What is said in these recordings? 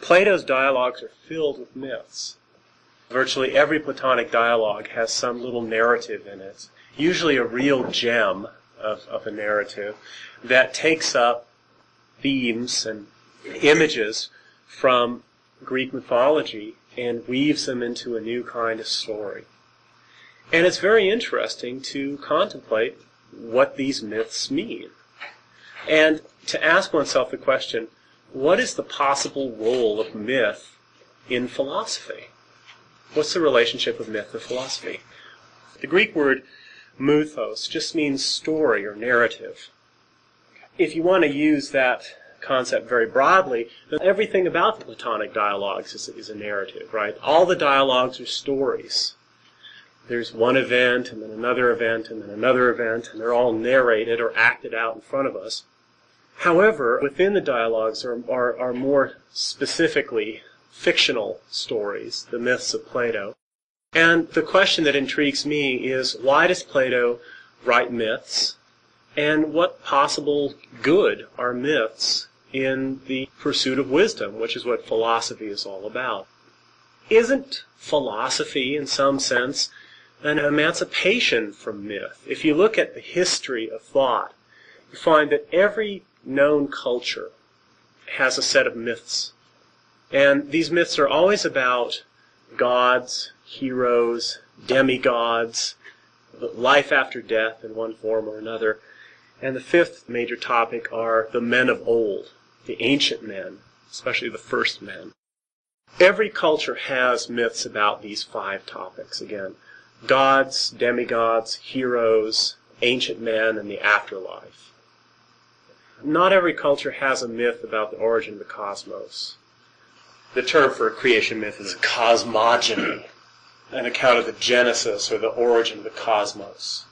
Plato's dialogues are filled with myths. Virtually every Platonic dialogue has some little narrative in it, usually a real gem of a narrative that takes up themes and images from Greek mythology and weaves them into a new kind of story. And it's very interesting to contemplate what these myths mean, and to ask oneself the question, what is the possible role of myth in philosophy? What's the relationship of myth to philosophy? The Greek word mythos just means story or narrative. If you want to use that concept very broadly, then everything about the Platonic dialogues is a narrative, right? All the dialogues are stories. There's one event, and then another event, and then another event, and they're all narrated or acted out in front of us. However, within the dialogues are more specifically fictional stories, the myths of Plato. And the question that intrigues me is, why does Plato write myths? And what possible good are myths in the pursuit of wisdom, which is what philosophy is all about? Isn't philosophy, in some sense, an emancipation from myth? If you look at the history of thought, you find that every known culture has a set of myths. And these myths are always about gods, heroes, demigods, life after death in one form or another. And the fifth major topic are the men of old, the ancient men, especially the first men. Every culture has myths about these five topics, again. Gods, demigods, heroes, ancient men, and the afterlife. Not every culture has a myth about the origin of the cosmos. The term for a creation myth is a cosmogony, an account of the genesis or the origin of the cosmos.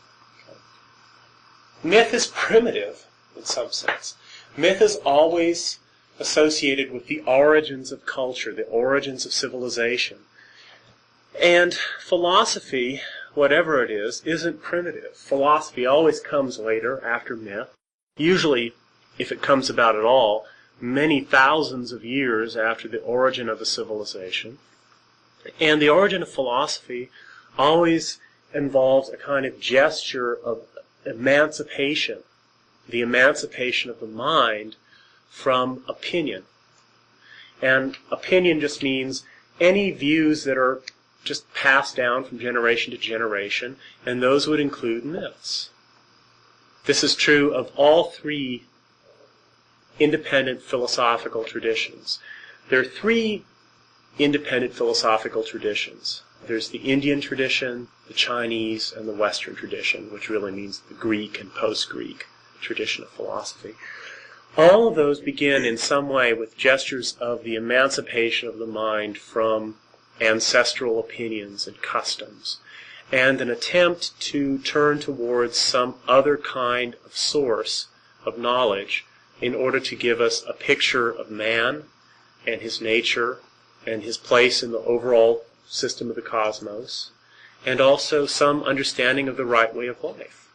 Myth is primitive in some sense. Myth is always associated with the origins of culture, the origins of civilization. And philosophy, whatever it is, isn't primitive. Philosophy always comes later, after myth. Usually, if it comes about at all, many thousands of years after the origin of a civilization. And the origin of philosophy always involves a kind of gesture of emancipation, the emancipation of the mind from opinion. And opinion just means any views that are just passed down from generation to generation, and those would include myths. This is true of all three independent philosophical traditions. There are three independent philosophical traditions. There's the Indian tradition, the Chinese, and the Western tradition, which really means the Greek and post-Greek tradition of philosophy. All of those begin in some way with gestures of the emancipation of the mind from ancestral opinions and customs, and an attempt to turn towards some other kind of source of knowledge in order to give us a picture of man and his nature and his place in the overall system of the cosmos, and also some understanding of the right way of life.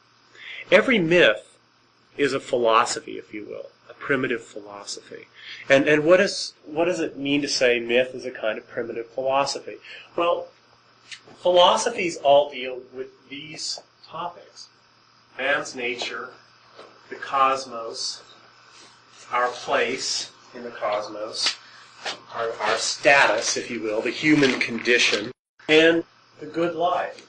Every myth is a philosophy, if you will, a primitive philosophy. And what does it mean to say myth is a kind of primitive philosophy? Well, philosophies all deal with these topics: man's nature, the cosmos, our place in the cosmos, our status, if you will, the human condition, and the good life.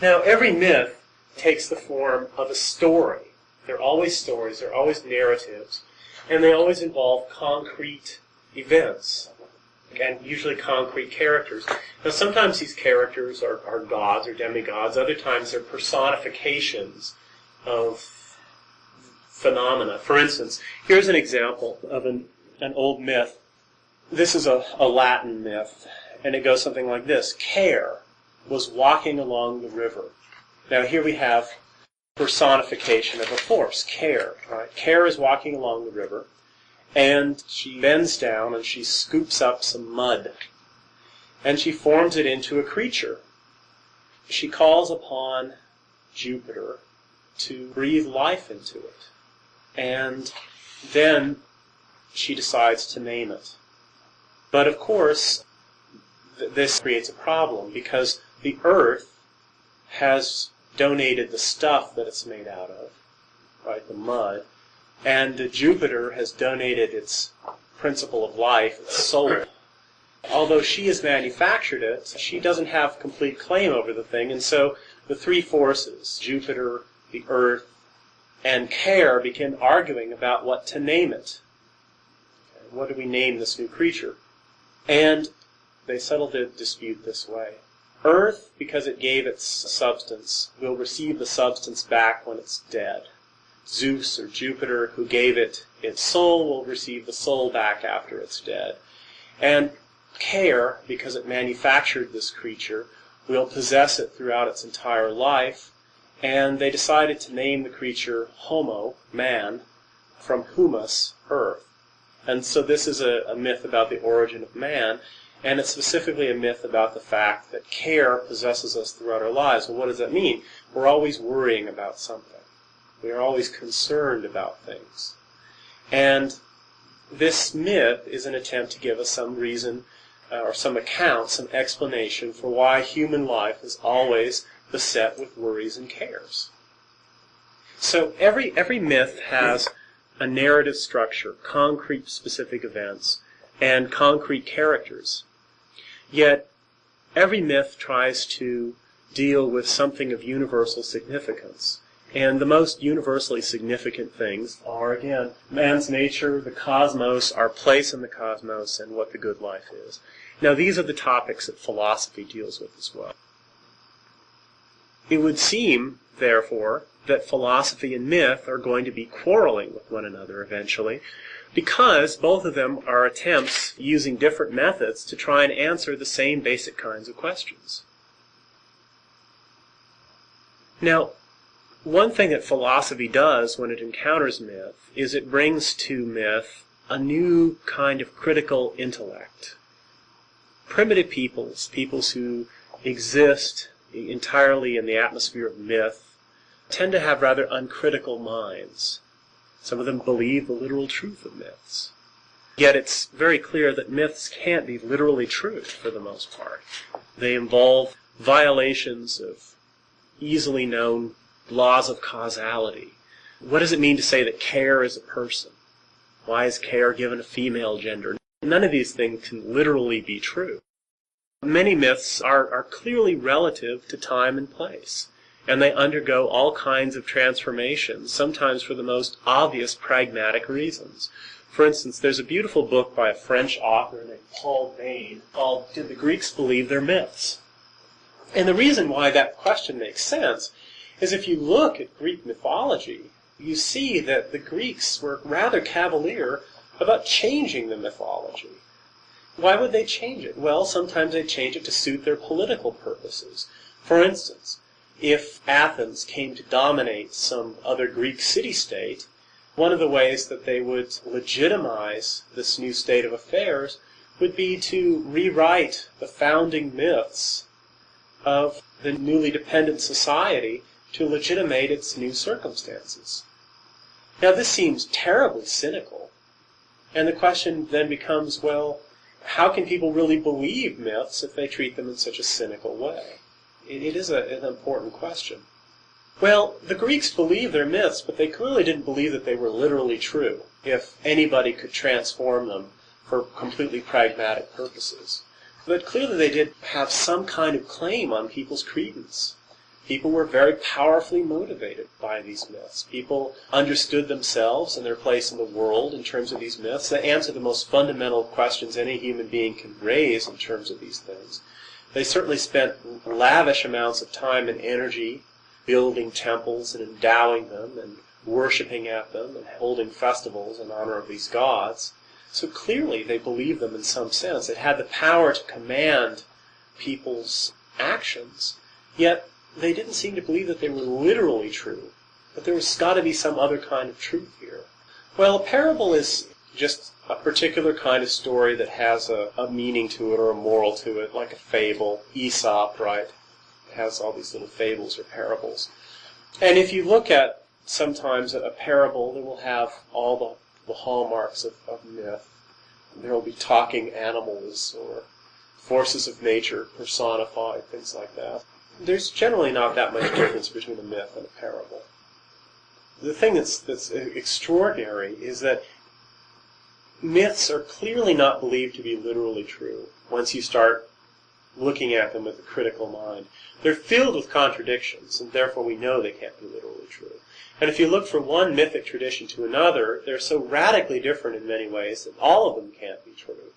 Now, every myth takes the form of a story. They're always stories, they're always narratives, and they always involve concrete events, and usually concrete characters. Now, sometimes these characters are gods or demigods, other times they're personifications of phenomena. For instance, here's an example of an old myth. This is a Latin myth, and it goes something like this. Care was walking along the river. Now here we have personification of a force, Care. Right? Care is walking along the river, and she bends down and she scoops up some mud, and she forms it into a creature. She calls upon Jupiter to breathe life into it. And then she decides to name it. But of course, this creates a problem because the Earth has donated the stuff that it's made out of, right, the mud, and Jupiter has donated its principle of life, its soul. Although she has manufactured it, she doesn't have complete claim over the thing, and so the three forces, Jupiter, the Earth, and care, begin arguing about what to name it. Okay, what do we name this new creature? And they settled the dispute this way. Earth, because it gave its substance, will receive the substance back when it's dead. Zeus, or Jupiter, who gave it its soul, will receive the soul back after it's dead. And care, because it manufactured this creature, will possess it throughout its entire life. And they decided to name the creature Homo, man, from humus, earth. And so this is a myth about the origin of man, and it's specifically a myth about the fact that care possesses us throughout our lives. Well, what does that mean? We're always worrying about something. We are always concerned about things. And this myth is an attempt to give us some reason, or some account, some explanation for why human life is always beset with worries and cares. So every myth has a narrative structure, concrete specific events, and concrete characters. Yet every myth tries to deal with something of universal significance. And the most universally significant things are, again, man's nature, the cosmos, our place in the cosmos, and what the good life is. Now, these are the topics that philosophy deals with as well. It would seem, therefore, that philosophy and myth are going to be quarreling with one another eventually, because both of them are attempts using different methods to try and answer the same basic kinds of questions. Now, one thing that philosophy does when it encounters myth is it brings to myth a new kind of critical intellect. Primitive peoples who exist entirely in the atmosphere of myth, tend to have rather uncritical minds. Some of them believe the literal truth of myths. Yet it's very clear that myths can't be literally true for the most part. They involve violations of easily known laws of causality. What does it mean to say that care is a person? Why is care given a female gender? None of these things can literally be true. Many myths are clearly relative to time and place, and they undergo all kinds of transformations, sometimes for the most obvious pragmatic reasons. For instance, there's a beautiful book by a French author named Paul Bain called Did the Greeks Believe Their Myths? And the reason why that question makes sense is if you look at Greek mythology, you see that the Greeks were rather cavalier about changing the mythology. Why would they change it? Well, sometimes they change it to suit their political purposes. For instance, if Athens came to dominate some other Greek city-state, one of the ways that they would legitimize this new state of affairs would be to rewrite the founding myths of the newly dependent society to legitimate its new circumstances. Now, this seems terribly cynical, and the question then becomes, well, how can people really believe myths if they treat them in such a cynical way? It is an important question. Well, the Greeks believed their myths, but they clearly didn't believe that they were literally true, if anybody could transform them for completely pragmatic purposes. But clearly they did have some kind of claim on people's credence. People were very powerfully motivated by these myths. People understood themselves and their place in the world in terms of these myths. They answered the most fundamental questions any human being can raise in terms of these things. They certainly spent lavish amounts of time and energy building temples and endowing them and worshiping at them and holding festivals in honor of these gods. So clearly they believed them in some sense. It had the power to command people's actions. Yet they didn't seem to believe that they were literally true, but there was got to be some other kind of truth here. Well, a parable is just a particular kind of story that has a meaning to it or a moral to it, like a fable. Aesop, right, has all these little fables or parables. And if you look at sometimes a parable, it will have all the hallmarks of myth. there will be talking animals or forces of nature personified, things like that. There's generally not that much difference between a myth and a parable. The thing that's extraordinary is that myths are clearly not believed to be literally true once you start looking at them with a critical mind. They're filled with contradictions, and therefore we know they can't be literally true. And if you look from one mythic tradition to another, they're so radically different in many ways that all of them can't be true.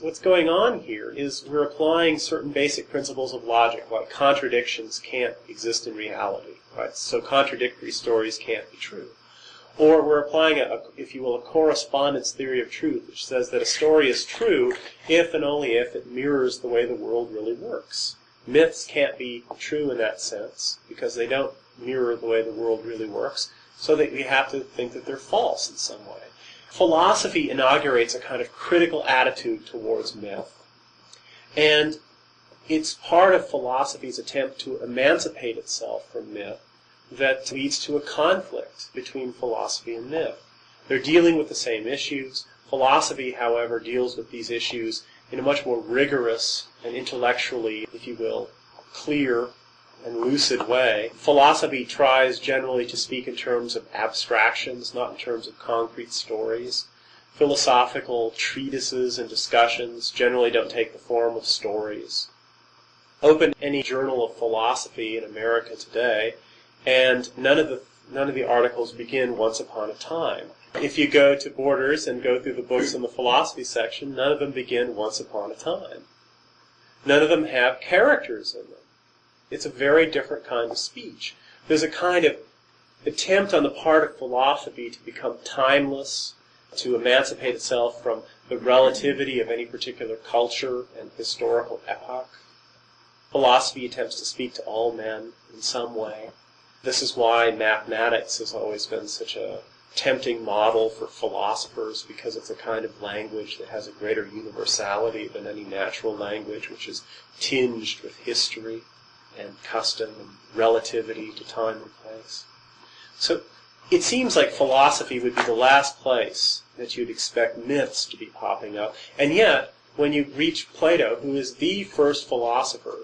What's going on here is we're applying certain basic principles of logic, like contradictions can't exist in reality, right? So contradictory stories can't be true. Or we're applying, if you will, a correspondence theory of truth, which says that a story is true if and only if it mirrors the way the world really works. Myths can't be true in that sense, because they don't mirror the way the world really works, so that we have to think that they're false in some way. Philosophy inaugurates a kind of critical attitude towards myth, and it's part of philosophy's attempt to emancipate itself from myth that leads to a conflict between philosophy and myth. They're dealing with the same issues. Philosophy, however, deals with these issues in a much more rigorous and intellectually, if you will, clear and lucid way. Philosophy tries generally to speak in terms of abstractions, not in terms of concrete stories. Philosophical treatises and discussions generally don't take the form of stories. Open any journal of philosophy in America today, and none of the articles begin once upon a time. If you go to Borders and go through the books in the philosophy section, none of them begin once upon a time. None of them have characters in them. It's a very different kind of speech. There's a kind of attempt on the part of philosophy to become timeless, to emancipate itself from the relativity of any particular culture and historical epoch. Philosophy attempts to speak to all men in some way. This is why mathematics has always been such a tempting model for philosophers, because it's a kind of language that has a greater universality than any natural language, which is tinged with history and custom and relativity to time and place. So it seems like philosophy would be the last place that you'd expect myths to be popping up. And yet, when you reach Plato, who is the first philosopher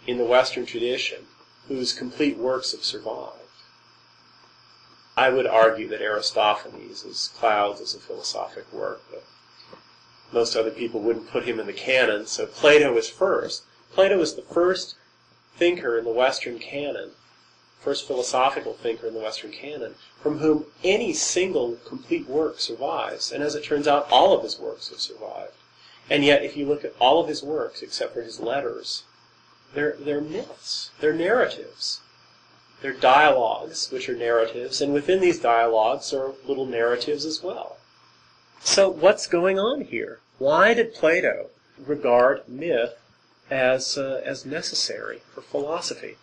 in the Western tradition, whose complete works have survived, I would argue that Aristophanes is Clouds as a philosophic work, but most other people wouldn't put him in the canon, so Plato is first. Plato is the first thinker in the Western canon, first philosophical thinker in the Western canon, from whom any single complete work survives. And as it turns out, all of his works have survived. And yet, if you look at all of his works, except for his letters, they're myths, they're narratives. They're dialogues, which are narratives, and within these dialogues are little narratives as well. So what's going on here? Why did Plato regard myth as necessary for philosophy?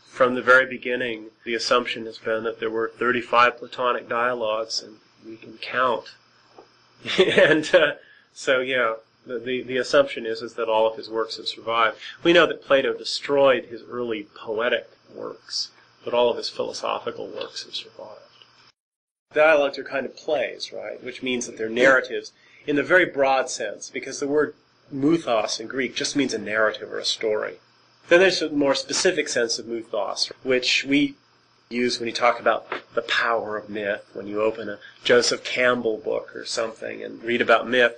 From the very beginning, the assumption has been that there were 35 Platonic dialogues, and we can count. And the assumption is that all of his works have survived. We know that Plato destroyed his early poetic works, but all of his philosophical works have survived. Dialogues are kind of plays, right? Which means that they're narratives in the very broad sense, because the word mythos in Greek just means a narrative or a story. Then there's a more specific sense of mythos, which we use when you talk about the power of myth. When you open a Joseph Campbell book or something and read about myth,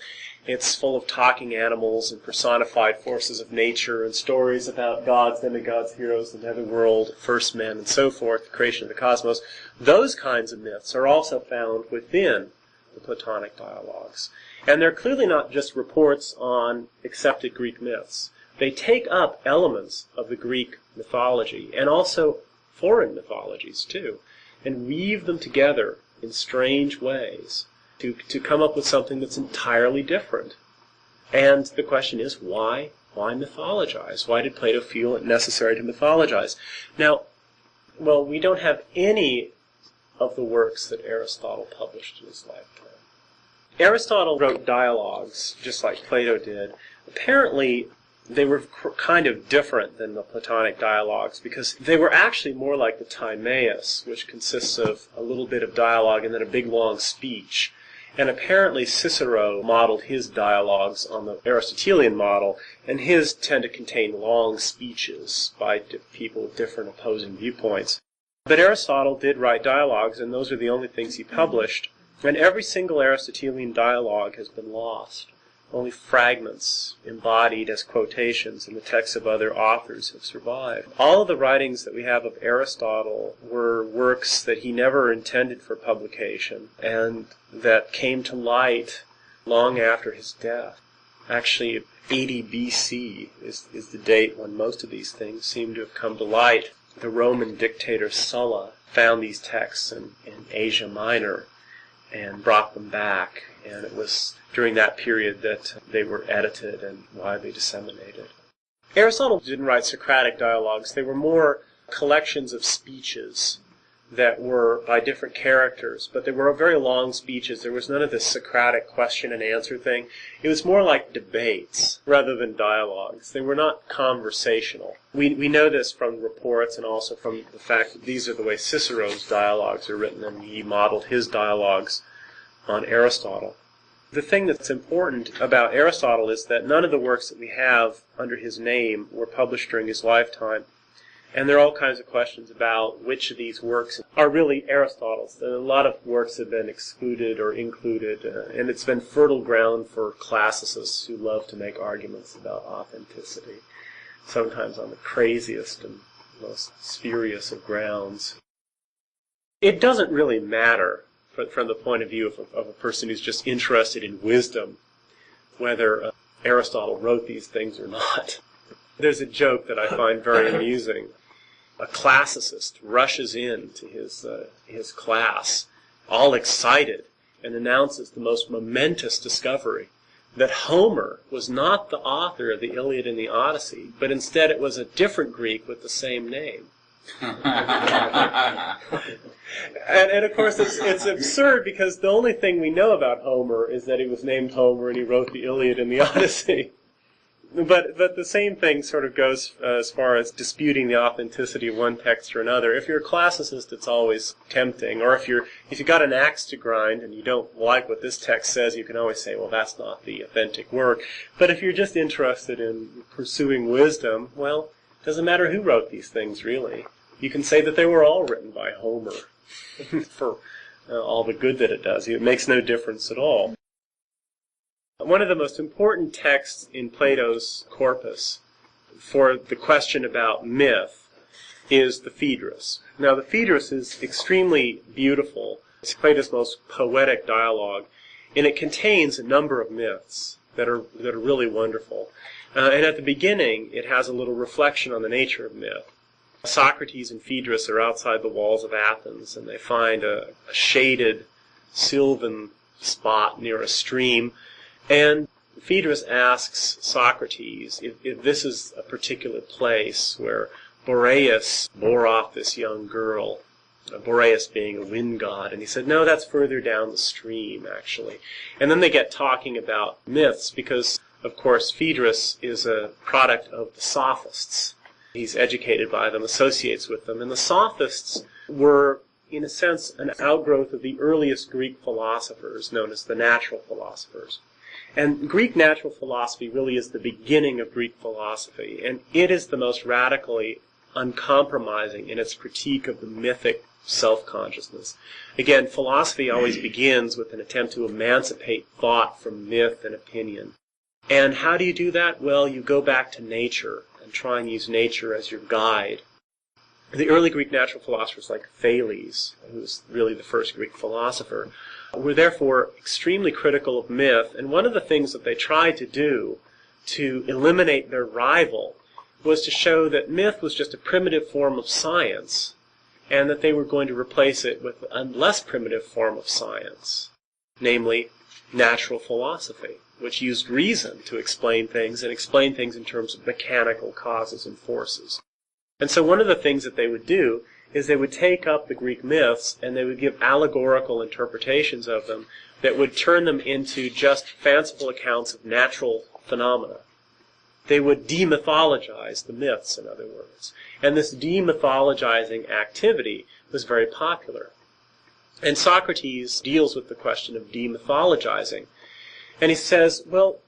it's full of talking animals and personified forces of nature and stories about gods, demigods, heroes, the netherworld, first men, and so forth, the creation of the cosmos. Those kinds of myths are also found within the Platonic dialogues. And they're clearly not just reports on accepted Greek myths. They take up elements of the Greek mythology and also foreign mythologies too, and weave them together in strange ways to come up with something that's entirely different. And the question is, why mythologize? Why did Plato feel it necessary to mythologize? Now, well, we don't have any of the works that Aristotle published in his lifetime. Aristotle wrote dialogues, just like Plato did. Apparently, they were kind of different than the Platonic dialogues, because they were actually more like the Timaeus, which consists of a little bit of dialogue and then a big long speech. And apparently Cicero modeled his dialogues on the Aristotelian model, and his tend to contain long speeches by people with different opposing viewpoints. But Aristotle did write dialogues, and those are the only things he published. And every single Aristotelian dialogue has been lost. Only fragments embodied as quotations in the texts of other authors have survived. All of the writings that we have of Aristotle were works that he never intended for publication and that came to light long after his death. Actually, 80 BC is the date when most of these things seem to have come to light. The Roman dictator Sulla found these texts in Asia Minor and brought them back, and it was during that period that they were edited and widely disseminated. Aristotle didn't write Socratic dialogues. They were more collections of speeches that were by different characters, but they were very long speeches. There was none of this Socratic question and answer thing. It was more like debates rather than dialogues. They were not conversational. We know this from reports and also from the fact that these are the way Cicero's dialogues are written, and he modeled his dialogues on Aristotle. The thing that's important about Aristotle is that none of the works that we have under his name were published during his lifetime. And there are all kinds of questions about which of these works are really Aristotle's. And a lot of works have been excluded or included, and it's been fertile ground for classicists who love to make arguments about authenticity, sometimes on the craziest and most spurious of grounds. It doesn't really matter from the point of view of a person who's just interested in wisdom whether Aristotle wrote these things or not. There's a joke that I find very amusing. A classicist rushes into his class, all excited, and announces the most momentous discovery, that Homer was not the author of the Iliad and the Odyssey, but instead it was a different Greek with the same name. And of course it's absurd because the only thing we know about Homer is that he was named Homer and he wrote the Iliad and the Odyssey. But the same thing sort of goes as far as disputing the authenticity of one text or another. If you're a classicist, it's always tempting. Or if you got an axe to grind and you don't like what this text says, you can always say, well, that's not the authentic work. But if you're just interested in pursuing wisdom, well, it doesn't matter who wrote these things, really. You can say that they were all written by Homer for all the good that it does. It makes no difference at all. One of the most important texts in Plato's corpus for the question about myth is the Phaedrus. Now, the Phaedrus is extremely beautiful. It's Plato's most poetic dialogue, and it contains a number of myths that are really wonderful. And at the beginning, it has a little reflection on the nature of myth. Socrates and Phaedrus are outside the walls of Athens, and they find a shaded sylvan spot near a stream. And Phaedrus asks Socrates if this is a particular place where Boreas bore off this young girl, Boreas being a wind god. And he said, no, that's further down the stream, actually. And then they get talking about myths because, of course, Phaedrus is a product of the Sophists. He's educated by them, associates with them. And the Sophists were, in a sense, an outgrowth of the earliest Greek philosophers, known as the natural philosophers. And Greek natural philosophy really is the beginning of Greek philosophy, and it is the most radically uncompromising in its critique of the mythic self-consciousness. Again, philosophy always begins with an attempt to emancipate thought from myth and opinion. And how do you do that? Well, you go back to nature and try and use nature as your guide. The early Greek natural philosophers like Thales, who's really the first Greek philosopher, were therefore extremely critical of myth, and one of the things that they tried to do to eliminate their rival was to show that myth was just a primitive form of science, and that they were going to replace it with a less primitive form of science, namely natural philosophy, which used reason to explain things, and explain things in terms of mechanical causes and forces. And so one of the things that they would do is they would take up the Greek myths and they would give allegorical interpretations of them that would turn them into just fanciful accounts of natural phenomena. They would DeMuthologize the myths, in other words. And this DeMuthologizing activity was very popular. And Socrates deals with the question of demythologizing. And he says, well,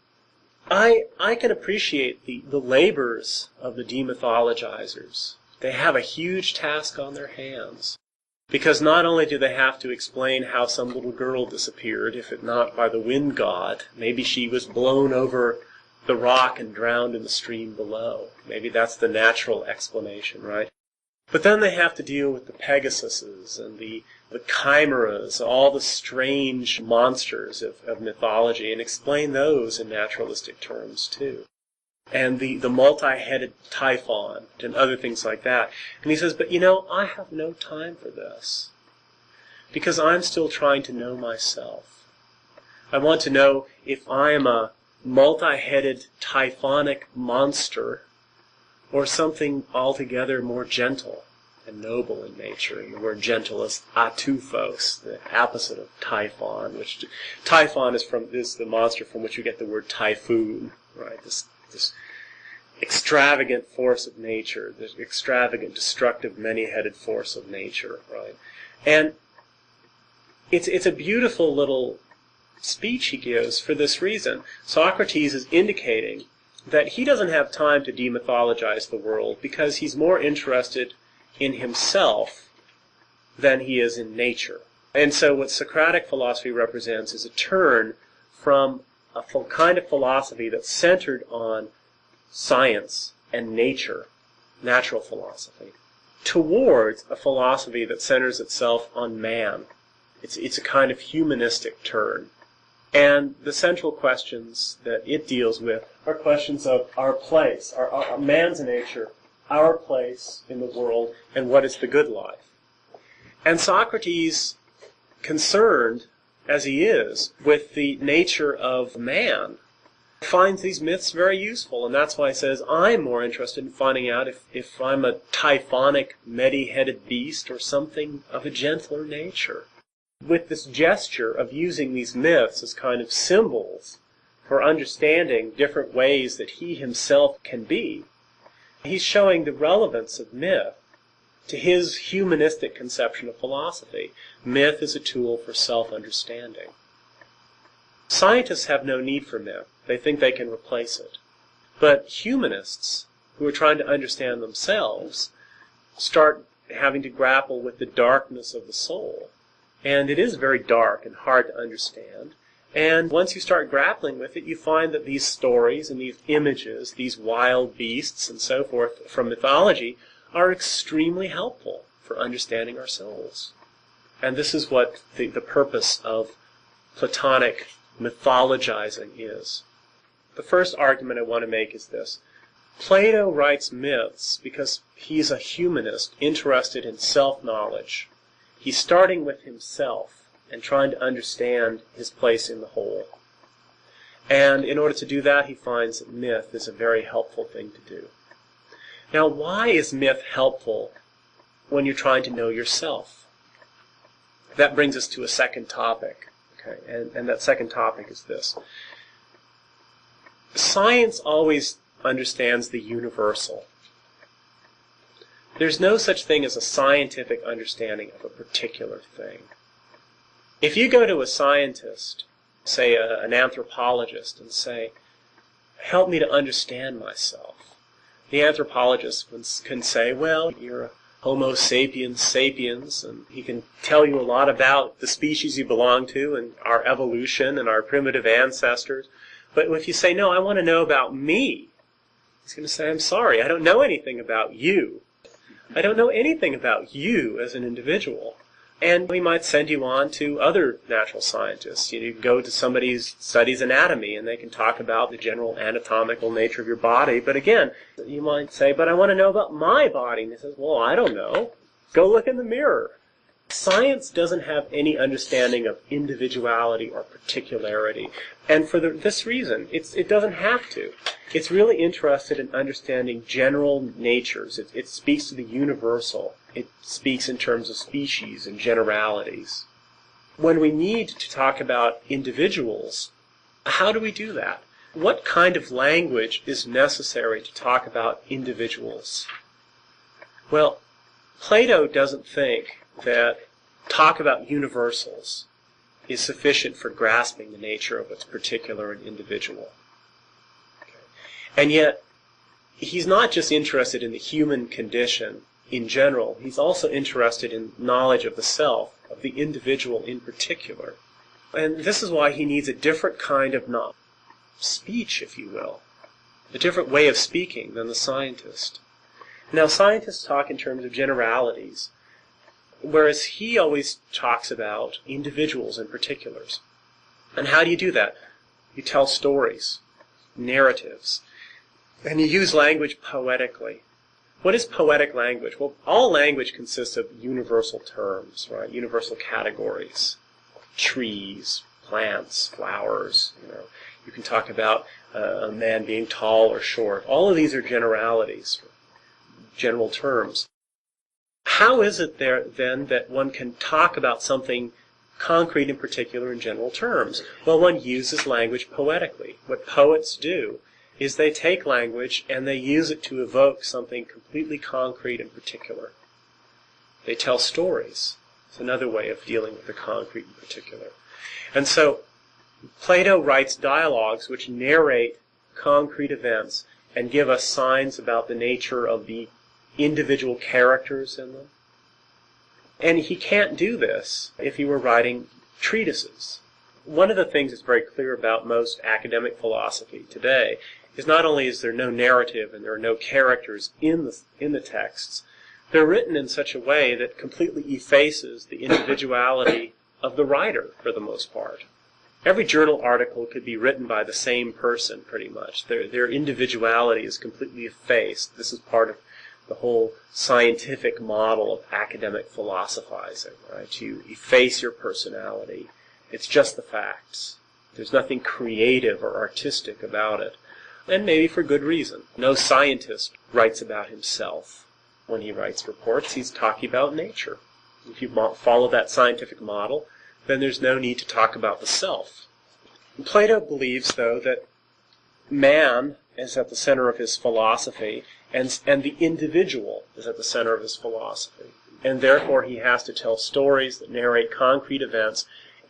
I can appreciate the labors of the demythologizers. They have a huge task on their hands. Because not only do they have to explain how some little girl disappeared, if it not by the wind god, maybe she was blown over the rock and drowned in the stream below. Maybe that's the natural explanation, right? But then they have to deal with the Pegasuses and the chimeras, all the strange monsters of mythology, and explain those in naturalistic terms too. And the multi-headed Typhon and other things like that. And he says, but I have no time for this. Because I'm still trying to know myself. I want to know if I am a multi-headed typhonic monster or something altogether more gentle and noble in nature. And the word gentle is atouphos, the opposite of typhon, which typhon is the monster from which you get the word typhoon, right? This extravagant force of nature, this extravagant, destructive, many-headed force of nature, right? And it's a beautiful little speech he gives for this reason. Socrates is indicating that he doesn't have time to demythologize the world because he's more interested in himself than he is in nature. And so what Socratic philosophy represents is a turn from a kind of philosophy that's centered on science and nature, natural philosophy, towards a philosophy that centers itself on man. It's a kind of humanistic turn. And the central questions that it deals with are questions of our place, our man's nature, our place in the world, and what is the good life. And Socrates, concerned as he is with the nature of man, finds these myths very useful, and that's why he says, I'm more interested in finding out if I'm a typhonic, many-headed beast or something of a gentler nature. With this gesture of using these myths as kind of symbols for understanding different ways that he himself can be, he's showing the relevance of myth to his humanistic conception of philosophy. Myth is a tool for self-understanding. Scientists have no need for myth. They think they can replace it. But humanists, who are trying to understand themselves, start having to grapple with the darkness of the soul. And it is very dark and hard to understand. And once you start grappling with it, you find that these stories and these images, these wild beasts and so forth from mythology, are extremely helpful for understanding our souls. And this is what the purpose of Platonic mythologizing is. The first argument I want to make is this. Plato writes myths because he's a humanist interested in self-knowledge. He's starting with himself and trying to understand his place in the whole. And in order to do that, he finds that myth is a very helpful thing to do. Now, why is myth helpful when you're trying to know yourself? That brings us to a second topic. Okay, and that second topic is this. Science always understands the universal. There's no such thing as a scientific understanding of a particular thing. If you go to a scientist, say an anthropologist, and say, help me to understand myself, the anthropologist can say, well, you're a Homo sapiens sapiens, and he can tell you a lot about the species you belong to and our evolution and our primitive ancestors. But if you say, no, I want to know about me, he's going to say, I'm sorry, I don't know anything about you. I don't know anything about you as an individual. And we might send you on to other natural scientists. You go to somebody who studies anatomy, and they can talk about the general anatomical nature of your body. But again, you might say, but I want to know about my body. And he says, well, I don't know. Go look in the mirror. Science doesn't have any understanding of individuality or particularity. And for this reason, it doesn't have to. It's really interested in understanding general natures. It speaks to the universal. It speaks in terms of species and generalities. When we need to talk about individuals, how do we do that? What kind of language is necessary to talk about individuals? Well, Plato doesn't think that talk about universals is sufficient for grasping the nature of what's particular and individual. Okay. And yet, he's not just interested in the human condition in general. He's also interested in knowledge of the self, of the individual in particular. And this is why he needs a different kind of speech, if you will, a different way of speaking than the scientist. Now, scientists talk in terms of generalities, whereas he always talks about individuals in particulars. And how do you do that? You tell stories, narratives, and you use language poetically. What is poetic language? Well, all language consists of universal terms, right? Universal categories. Trees, plants, flowers. You can talk about a man being tall or short. All of these are generalities, general terms. How is it there, then, that one can talk about something concrete in particular in general terms? Well, one uses language poetically. What poets do is they take language and they use it to evoke something completely concrete and particular. They tell stories. It's another way of dealing with the concrete in particular. And so Plato writes dialogues which narrate concrete events and give us signs about the nature of the individual characters in them. And he can't do this if he were writing treatises. One of the things that's very clear about most academic philosophy today is not only is there no narrative and there are no characters in the texts, they're written in such a way that completely effaces the individuality of the writer for the most part. Every journal article could be written by the same person, pretty much. Their individuality is completely effaced. This is part of the whole scientific model of academic philosophizing, right? You efface your personality. It's just the facts. There's nothing creative or artistic about it. And maybe for good reason. No scientist writes about himself. When he writes reports, he's talking about nature. If you follow that scientific model, then there's no need to talk about the self. Plato believes, though, that man is at the center of his philosophy, and the individual is at the center of his philosophy. And therefore he has to tell stories that narrate concrete events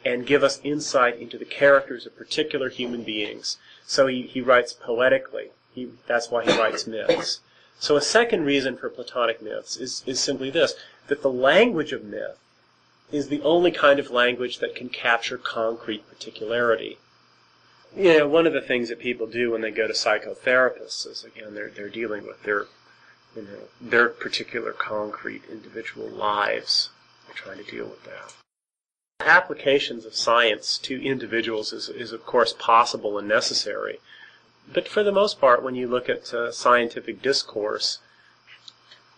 and give us insight into the characters of particular human beings. So he writes poetically. That's why he writes myths. So a second reason for Platonic myths is simply this, that the language of myth is the only kind of language that can capture concrete particularity. One of the things that people do when they go to psychotherapists is, again, they're dealing with their particular concrete individual lives. They're trying to deal with that. Applications of science to individuals is of course possible and necessary, but for the most part, when you look at scientific discourse,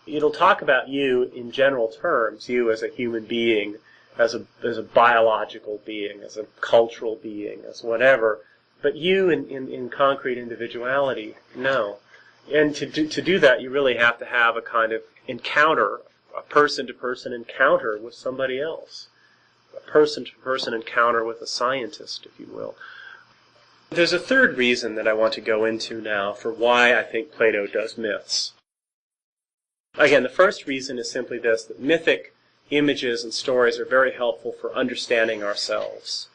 it'll talk about you in general terms, you as a human being, as a biological being, as a cultural being, as whatever, but you in concrete individuality, no. And to do that, you really have to have a kind of encounter, a person-to-person encounter with somebody else. A person-to-person encounter with a scientist, if you will. There's a third reason that I want to go into now for why I think Plato does myths. Again, the first reason is simply this, that mythic images and stories are very helpful for understanding ourselves.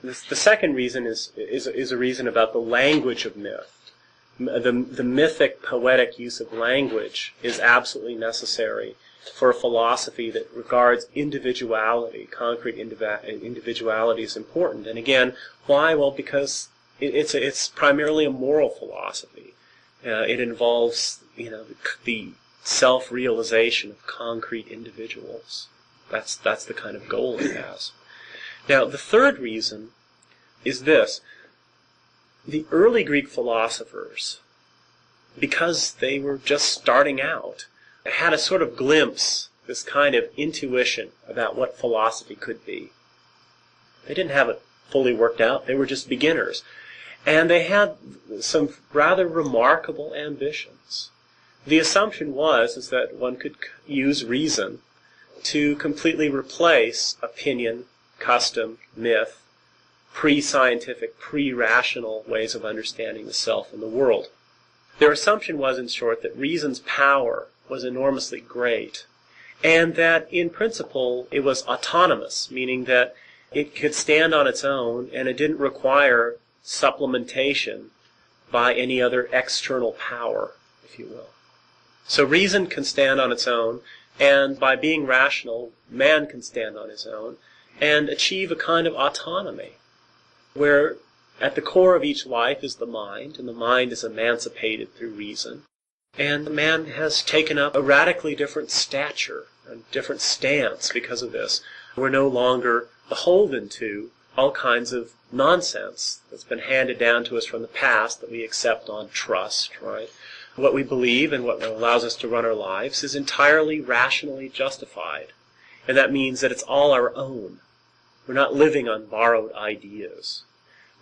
The second reason is a reason about the language of myth. The mythic, poetic use of language is absolutely necessary for a philosophy that regards individuality, concrete individuality is important. And again, why? Well, because it's primarily a moral philosophy. It involves, the self-realization of concrete individuals. That's the kind of goal it has. Now, the third reason is this. The early Greek philosophers, because they were just starting out, had a sort of glimpse, this kind of intuition about what philosophy could be. They didn't have it fully worked out. They were just beginners. And they had some rather remarkable ambitions. The assumption is that one could use reason to completely replace opinion, custom, myth, pre-scientific, pre-rational ways of understanding the self and the world. Their assumption was, in short, that reason's power was enormously great, and that in principle it was autonomous, meaning that it could stand on its own and it didn't require supplementation by any other external power, if you will. So reason can stand on its own, and by being rational, man can stand on his own and achieve a kind of autonomy, where at the core of each life is the mind, and the mind is emancipated through reason. And man has taken up a radically different stature, a different stance because of this. We're no longer beholden to all kinds of nonsense that's been handed down to us from the past that we accept on trust, right? What we believe and what allows us to run our lives is entirely rationally justified. And that means that it's all our own. We're not living on borrowed ideas.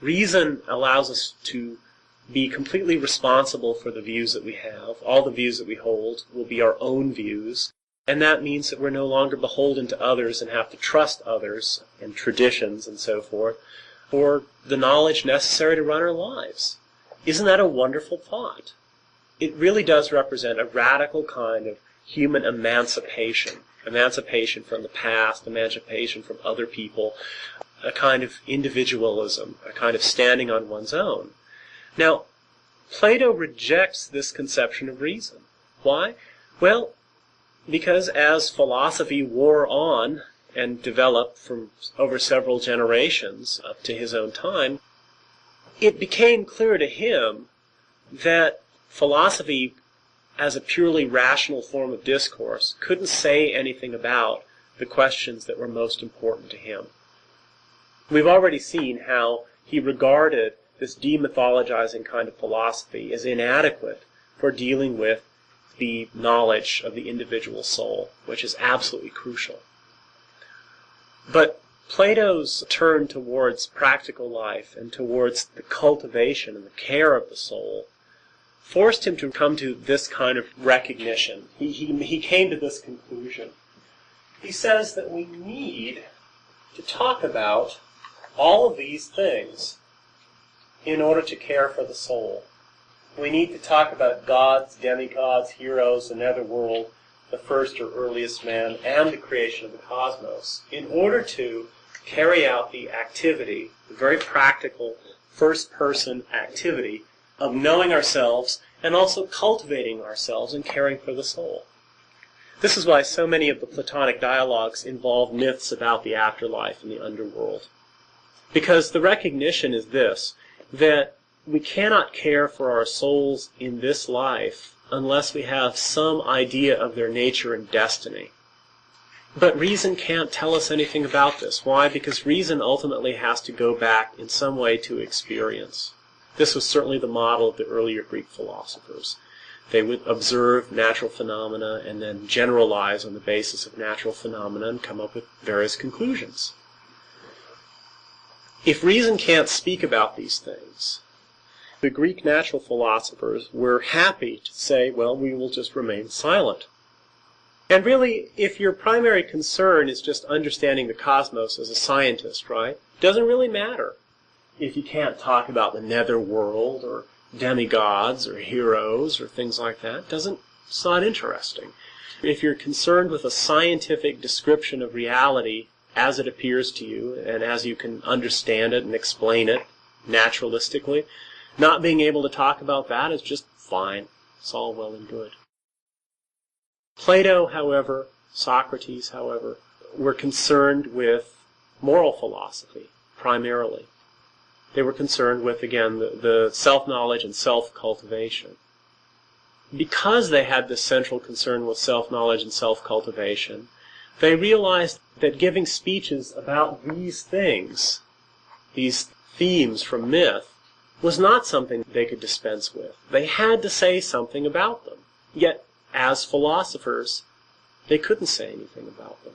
Reason allows us to be completely responsible for the views that we have. All the views that we hold will be our own views. And that means that we're no longer beholden to others and have to trust others and traditions and so forth for the knowledge necessary to run our lives. Isn't that a wonderful thought? It really does represent a radical kind of human emancipation. Emancipation from the past, emancipation from other people, a kind of individualism, a kind of standing on one's own. Now, Plato rejects this conception of reason. Why? Well, because as philosophy wore on and developed from over several generations up to his own time, it became clear to him that philosophy, as a purely rational form of discourse, couldn't say anything about the questions that were most important to him. We've already seen how he regarded this demythologizing kind of philosophy as inadequate for dealing with the knowledge of the individual soul, which is absolutely crucial. But Plato's turn towards practical life and towards the cultivation and the care of the soul forced him to come to this kind of recognition. He came to this conclusion. He says that we need to talk about all of these things in order to care for the soul. We need to talk about gods, demigods, heroes, the netherworld, the first or earliest man, and the creation of the cosmos, in order to carry out the activity, the very practical first-person activity of knowing ourselves and also cultivating ourselves and caring for the soul. This is why so many of the Platonic dialogues involve myths about the afterlife and the underworld. Because the recognition is this, that we cannot care for our souls in this life unless we have some idea of their nature and destiny. But reason can't tell us anything about this. Why? Because reason ultimately has to go back in some way to experience. This was certainly the model of the earlier Greek philosophers. They would observe natural phenomena and then generalize on the basis of natural phenomena and come up with various conclusions. If reason can't speak about these things, the Greek natural philosophers were happy to say, well, we will just remain silent. And really, if your primary concern is just understanding the cosmos as a scientist, right, it doesn't really matter if you can't talk about the netherworld or demigods or heroes or things like that. It's not interesting. If you're concerned with a scientific description of reality as it appears to you and as you can understand it and explain it naturalistically, not being able to talk about that is just fine. It's all well and good. Plato, however, Socrates, however, were concerned with moral philosophy, primarily. They were concerned with, again, the self-knowledge and self-cultivation. Because they had this central concern with self-knowledge and self-cultivation, they realized that giving speeches about these things, these themes from myth, was not something they could dispense with. They had to say something about them. Yet, as philosophers, they couldn't say anything about them.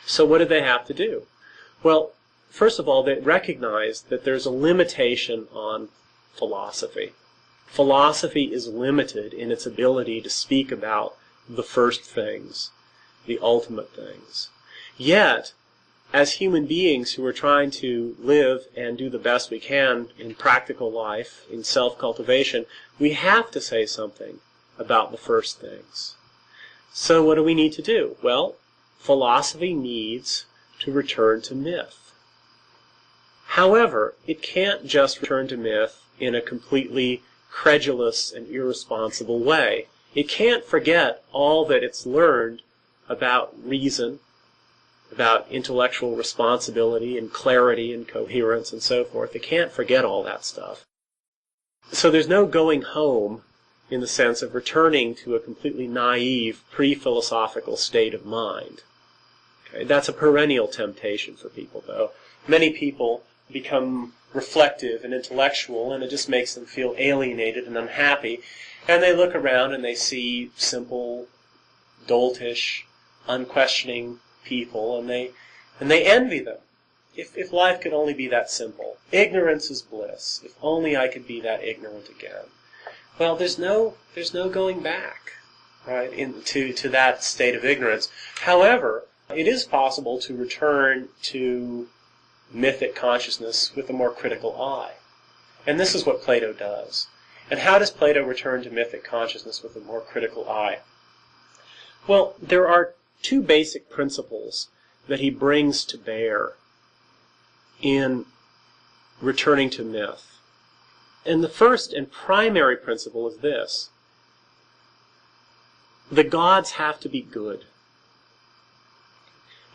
So what did they have to do? Well, first of all, they recognized that there's a limitation on philosophy. Philosophy is limited in its ability to speak about the first things, the ultimate things. Yet, as human beings who are trying to live and do the best we can in practical life, in self-cultivation, we have to say something about the first things. So what do we need to do? Well, philosophy needs to return to myth. However, it can't just return to myth in a completely credulous and irresponsible way. It can't forget all that it's learned about reason, about intellectual responsibility and clarity and coherence and so forth. It can't forget all that stuff. So there's no going home in the sense of returning to a completely naive, pre-philosophical state of mind. Okay? That's a perennial temptation for people, though. Many people become reflective and intellectual, and it just makes them feel alienated and unhappy. And they look around and they see simple, doltish, unquestioning people, and they envy them. If life could only be that simple. Ignorance is bliss. If only I could be that ignorant again. Well, there's no going back, right, to that state of ignorance. However, it is possible to return to mythic consciousness with a more critical eye. And this is what Plato does. And how does Plato return to mythic consciousness with a more critical eye? Well, there are two basic principles that he brings to bear in returning to myth. And the first and primary principle is this: the gods have to be good.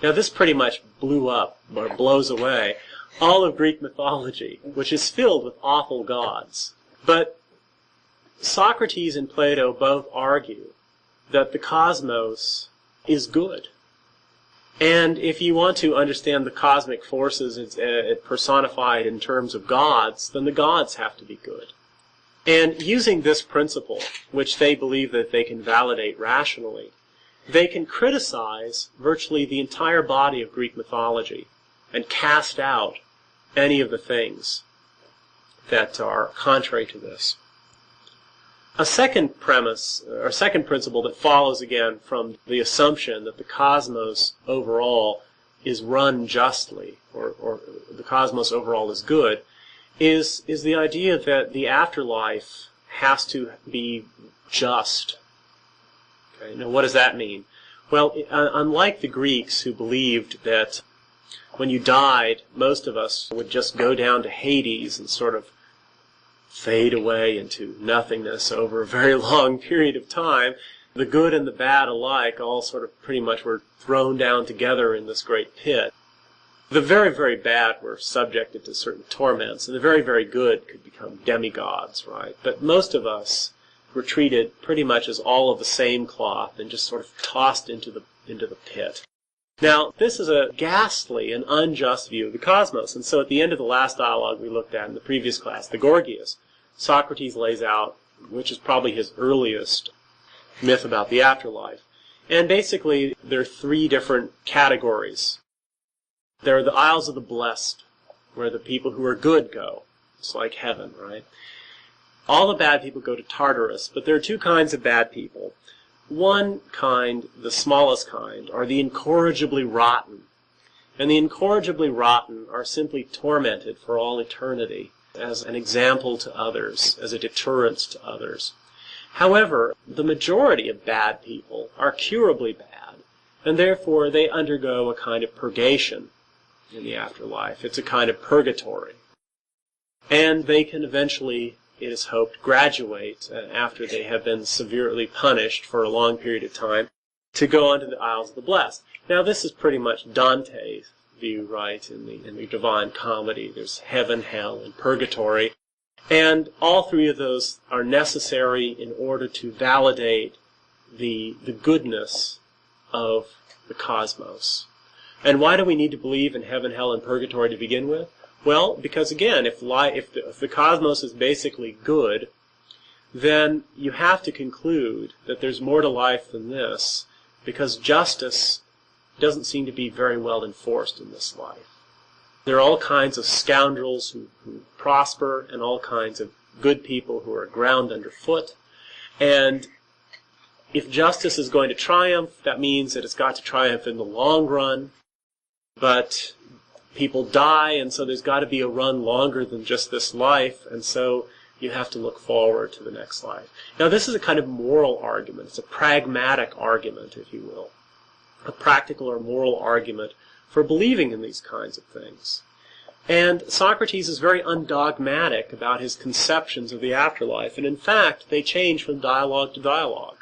Now this pretty much blew up, or blows away, all of Greek mythology, which is filled with awful gods. But Socrates and Plato both argue that the cosmos is good. And if you want to understand the cosmic forces personified in terms of gods, then the gods have to be good. And using this principle, which they believe that they can validate rationally, they can criticize virtually the entire body of Greek mythology and cast out any of the things that are contrary to this. A second premise, or second principle that follows again from the assumption that the cosmos overall is run justly, or the cosmos overall is good, is the idea that the afterlife has to be just. Okay, now what does that mean? Well, unlike the Greeks who believed that when you died, most of us would just go down to Hades and sort of fade away into nothingness over a very long period of time, the good and the bad alike all sort of pretty much were thrown down together in this great pit. The very, very bad were subjected to certain torments, and the very, very good could become demigods, right? But most of us were treated pretty much as all of the same cloth and just sort of tossed into the pit. Now, this is a ghastly and unjust view of the cosmos, and so at the end of the last dialogue we looked at in the previous class, the Gorgias, Socrates lays out, which is probably his earliest myth about the afterlife. And basically, there are three different categories. There are the Isles of the Blessed, where the people who are good go. It's like heaven, right? All the bad people go to Tartarus, but there are two kinds of bad people. One kind, the smallest kind, are the incorrigibly rotten. And the incorrigibly rotten are simply tormented for all eternity as an example to others, as a deterrence to others. However, the majority of bad people are curably bad, and therefore they undergo a kind of purgation in the afterlife. It's a kind of purgatory. And they can eventually, it is hoped, graduate after they have been severely punished for a long period of time to go on to the Isles of the Blessed. Now this is pretty much Dante's view, right, in the Divine Comedy. There's heaven, hell, and purgatory. And all three of those are necessary in order to validate the goodness of the cosmos. And why do we need to believe in heaven, hell, and purgatory to begin with? Well, because again, if the cosmos is basically good, then you have to conclude that there's more to life than this, because justice doesn't seem to be very well enforced in this life. There are all kinds of scoundrels who prosper, and all kinds of good people who are ground underfoot. And if justice is going to triumph, that means that it's got to triumph in the long run. But people die, and so there's got to be a run longer than just this life. And so You have to look forward to the next life. Now, this is a kind of moral argument. It's a pragmatic argument, if you will. A practical or moral argument for believing in these kinds of things. And Socrates is very undogmatic about his conceptions of the afterlife, and in fact, they change from dialogue to dialogue.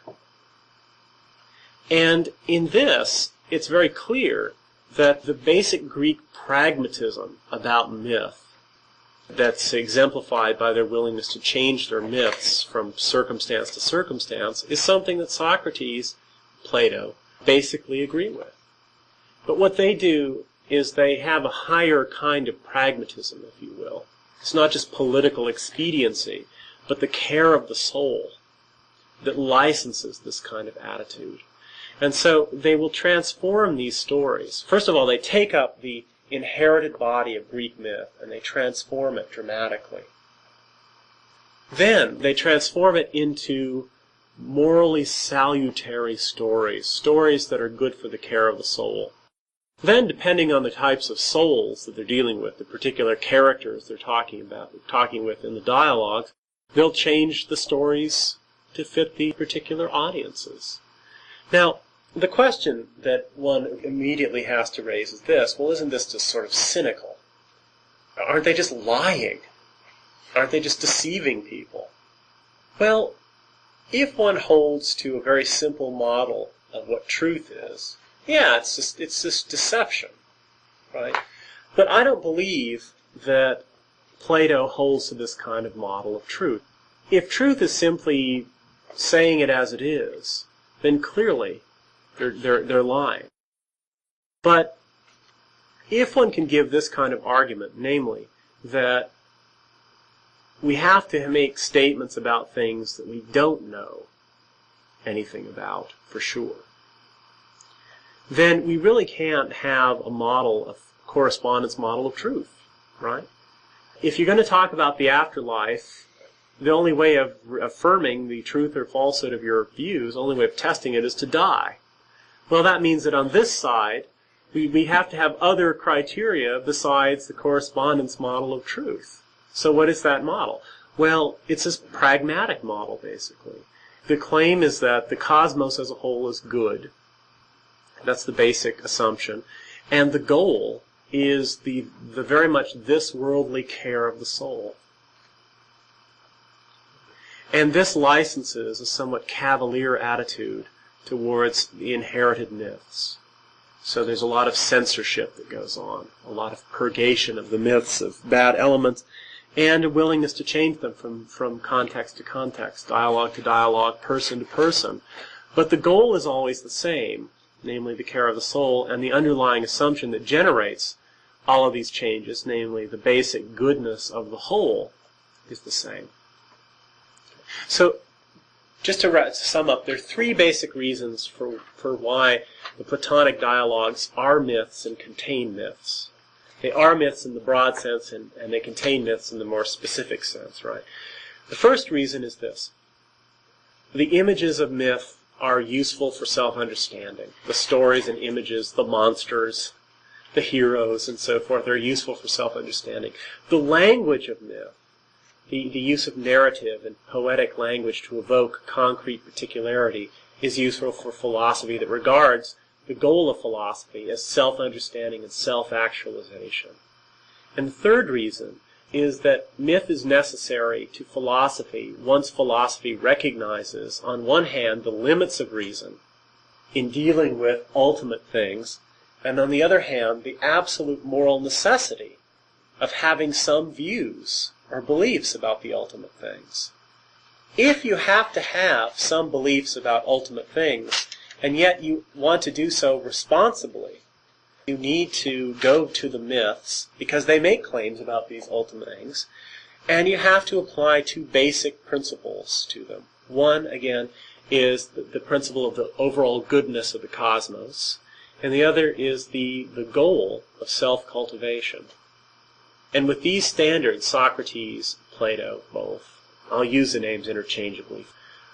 And in this, it's very clear that the basic Greek pragmatism about myth, that's exemplified by their willingness to change their myths from circumstance to circumstance, is something that Socrates, Plato, basically agree with. But what they do is they have a higher kind of pragmatism, if you will. It's not just political expediency, but the care of the soul that licenses this kind of attitude. And so they will transform these stories. First of all, they take up the inherited body of Greek myth and they transform it dramatically. Then they transform it into morally salutary stories, stories that are good for the care of the soul. Then, depending on the types of souls that they're dealing with, the particular characters they're talking with in the dialogue, they'll change the stories to fit the particular audiences. Now, the question that one immediately has to raise is this: well, isn't this just sort of cynical? Aren't they just lying? Aren't they just deceiving people? Well, if one holds to a very simple model of what truth is, yeah, it's just deception, right? But I don't believe that Plato holds to this kind of model of truth. If truth is simply saying it as it is, then clearly they're lying. But if one can give this kind of argument, namely that we have to make statements about things that we don't know anything about for sure, then we really can't have a model, a correspondence model of truth, right? If you're going to talk about the afterlife, the only way of affirming the truth or falsehood of your views, the only way of testing it is to die. Well, that means that on this side, we have to have other criteria besides the correspondence model of truth. So what is that model? Well, it's this pragmatic model, basically. The claim is that the cosmos as a whole is good. That's the basic assumption. And the goal is the very much this worldly care of the soul. And this licenses a somewhat cavalier attitude towards the inherited myths. So there's a lot of censorship that goes on, a lot of purgation of the myths of bad elements, and a willingness to change them from context to context, dialogue to dialogue, person to person. But the goal is always the same, namely the care of the soul, and the underlying assumption that generates all of these changes, namely the basic goodness of the whole, is the same. So, just to sum up, there are three basic reasons for why the Platonic dialogues are myths and contain myths. They are myths in the broad sense, and they contain myths in the more specific sense, right? The first reason is this. The images of myth are useful for self-understanding. The stories and images, the monsters, the heroes, and so forth are useful for self-understanding. The language of myth, the use of narrative and poetic language to evoke concrete particularity, is useful for philosophy that regards the goal of philosophy as self-understanding and self-actualization. And the third reason is that myth is necessary to philosophy once philosophy recognizes, on one hand, the limits of reason in dealing with ultimate things, and on the other hand, the absolute moral necessity of having some views or beliefs about the ultimate things. If you have to have some beliefs about ultimate things, and yet you want to do so responsibly, you need to go to the myths, because they make claims about these ultimate things, and you have to apply two basic principles to them. One, again, is the principle of the overall goodness of the cosmos, and the other is the goal of self-cultivation. And with these standards, Socrates, Plato, both, I'll use the names interchangeably,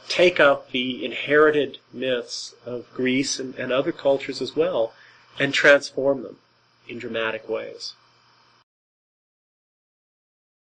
take up the inherited myths of Greece and other cultures as well, and transform them in dramatic ways.